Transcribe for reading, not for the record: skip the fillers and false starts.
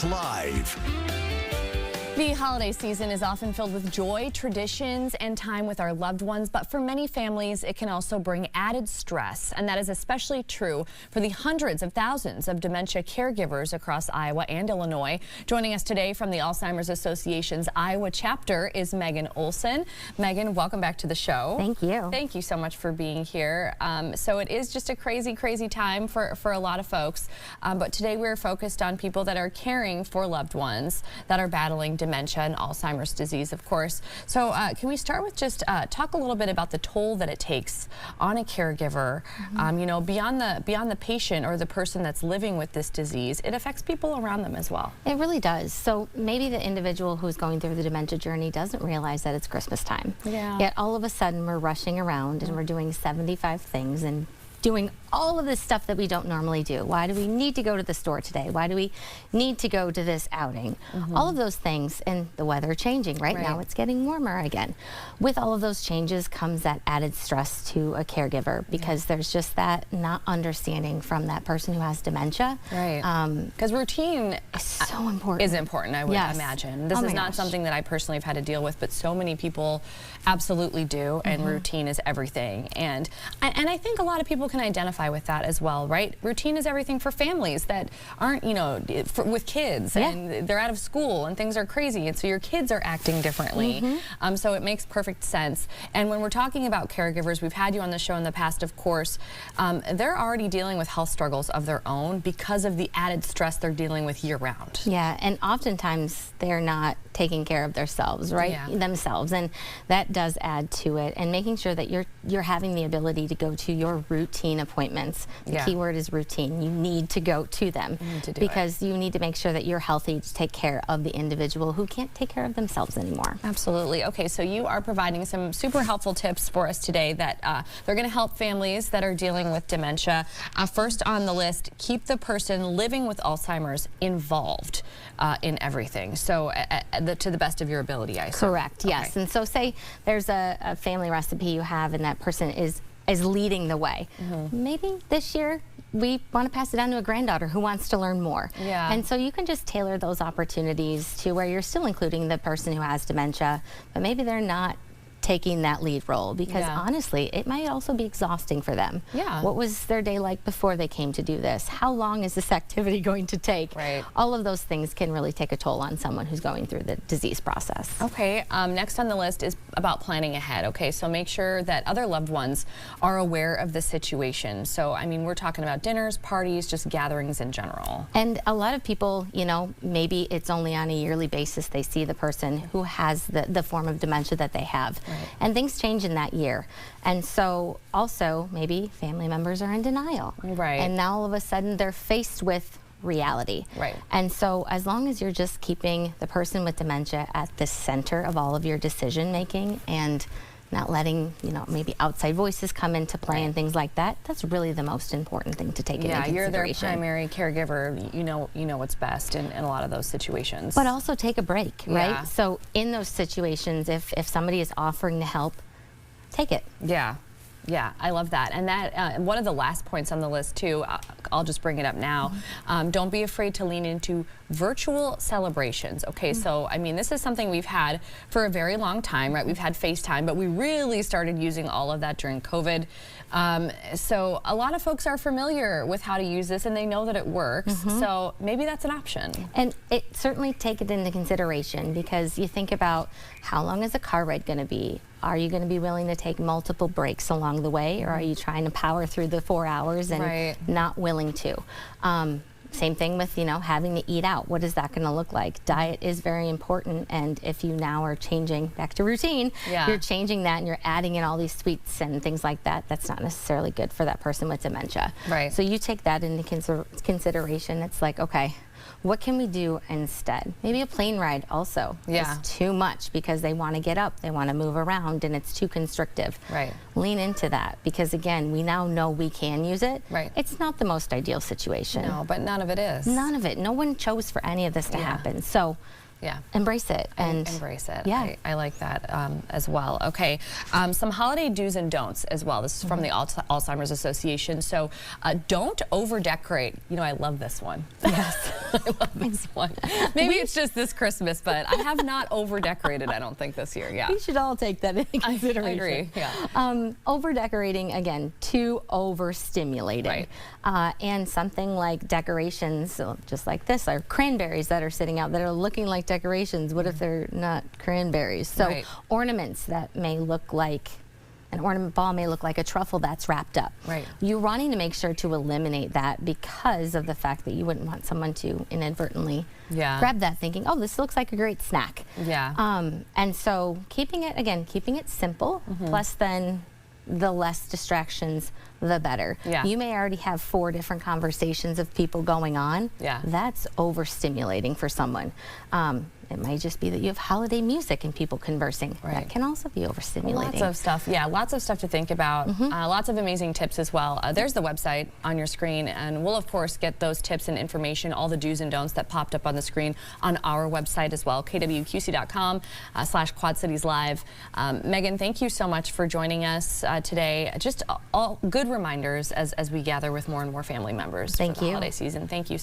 Live. The holiday season is often filled with joy, traditions, and time with our loved ones, but for many families, it can also bring added stress, and that is especially true for the hundreds of thousands of dementia caregivers across Iowa and Illinois. Joining us today from the Alzheimer's Association's Iowa chapter is Megan Olson. Megan, welcome back to the show. Thank you. Thank you so much for being here. So it is just a crazy time for a lot of folks, but today we're focused on people that are caring for loved ones that are battling dementia and Alzheimer's disease, of course. So can we start with just talk a little bit about the toll that it takes on a caregiver? You know, beyond the patient or the person that's living with this disease, it affects people around them as well. It really does. So maybe the individual who's going through the dementia journey doesn't realize that it's Christmas time. Yeah. Yet all of a sudden we're rushing around and we're doing 75 things and doing all of this stuff that we don't normally do. Why do we need to go to the store today? Why do we need to go to this outing? All of those things, and the weather changing. Right now it's getting warmer again. With all of those changes comes that added stress to a caregiver because there's just that not understanding from that person who has dementia. Right. Because routine is so important. Is important, I would imagine. This is not something that I personally have had to deal with, but so many people absolutely do, and routine is everything. And I think a lot of people can identify with that as well, right? Routine is everything for families that aren't, you know, with kids and they're out of school and things are crazy, and so your kids are acting differently. So it makes perfect sense. And when we're talking about caregivers, we've had you on the show in the past, of course, they're already dealing with health struggles of their own because of the added stress they're dealing with year-round. Yeah, and oftentimes they're not taking care of themselves, right? Themselves, and that does add to it. And making sure that you're having the ability to go to your routine appointments. The key word is routine. You need to go to them because you need to make sure that you're healthy to take care of the individual who can't take care of themselves anymore. Absolutely. Okay, so you are providing some super helpful tips for us today that they're going to help families that are dealing with dementia. First on the list, keep the person living with Alzheimer's involved in everything. So to the best of your ability, I assume. Correct, yes. And so say there's a family recipe you have and that person is leading the way. Maybe this year we want to pass it on to a granddaughter who wants to learn more. And so you can just tailor those opportunities to where you're still including the person who has dementia, but maybe they're not taking that lead role because honestly it might also be exhausting for them. What was their day like before they came to do this? How long is this activity going to take? All of those things can really take a toll on someone who's going through the disease process. Okay, next on the list is about planning ahead. Okay, so make sure that other loved ones are aware of the situation. So I mean, we're talking about dinners, parties, just gatherings in general. And a lot of people, you know, maybe it's only on a yearly basis they see the person who has the form of dementia that they have. And things change in that year. And so also maybe family members are in denial. And now all of a sudden they're faced with reality. And so as long as you're just keeping the person with dementia at the center of all of your decision making and not letting, you know, maybe outside voices come into play and things like that, that's really the most important thing to take into consideration. You're their primary caregiver. You know what's best in a lot of those situations. But also take a break, right? So in those situations, if somebody is offering to help, take it. Yeah, I love that. And that one of the last points on the list too, I'll just bring it up now. Don't be afraid to lean into virtual celebrations. Okay, so I mean, this is something we've had for a very long time, right? We've had FaceTime, but we really started using all of that during COVID. So a lot of folks are familiar with how to use this and they know that it works. So maybe that's an option. And it certainly take it into consideration because you think about how long is a car ride going to be? Are you going to be willing to take multiple breaks along the way, or are you trying to power through the 4 hours and not willing to? Same thing with, you know, having to eat out. What is that going to look like? Diet is very important, and if you now are changing back to routine, you're changing that and you're adding in all these sweets and things like that, that's not necessarily good for that person with dementia. So you take that into consideration. It's like, okay, what can we do instead? Maybe a plane ride also is too much because they want to get up, they want to move around, and it's too constrictive. Lean into that because, again, we now know we can use it. It's not the most ideal situation. No, but none of it is. None of it. No one chose for any of this to happen. So Yeah. Embrace it. And embrace it. Yeah. I like that as well. Okay. Some holiday do's and don'ts as well. This is from the Alzheimer's Association. So don't over decorate. You know, I love this one. Yes. I love this one. Maybe it's just this Christmas, but I have not over decorated, I don't think, this year. Yeah. We should all take that into consideration. I agree. Yeah. Over decorating, again, too overstimulating. Right. And something like decorations, just like this, are cranberries that are sitting out that are looking like decorations. What if they're not cranberries? So ornaments that may look like an ornament ball may look like a truffle that's wrapped up. Right. You're wanting to make sure to eliminate that because of the fact that you wouldn't want someone to inadvertently grab that thinking, oh, this looks like a great snack. Yeah. And so keeping it simple, plus then the less distractions, the better. Yeah. You may already have 4 different conversations of people going on. Yeah. That's overstimulating for someone. It might just be that you have holiday music and people conversing. Right. That can also be overstimulating. Lots of stuff. Yeah, lots of stuff to think about. Lots of amazing tips as well. There's the website on your screen, and we'll, of course, get those tips and information, all the do's and don'ts that popped up on the screen on our website as well, kwqc.com/Quad Cities Live. Megan, thank you so much for joining us today. Just all good reminders as we gather with more and more family members for the holiday season. Thank you.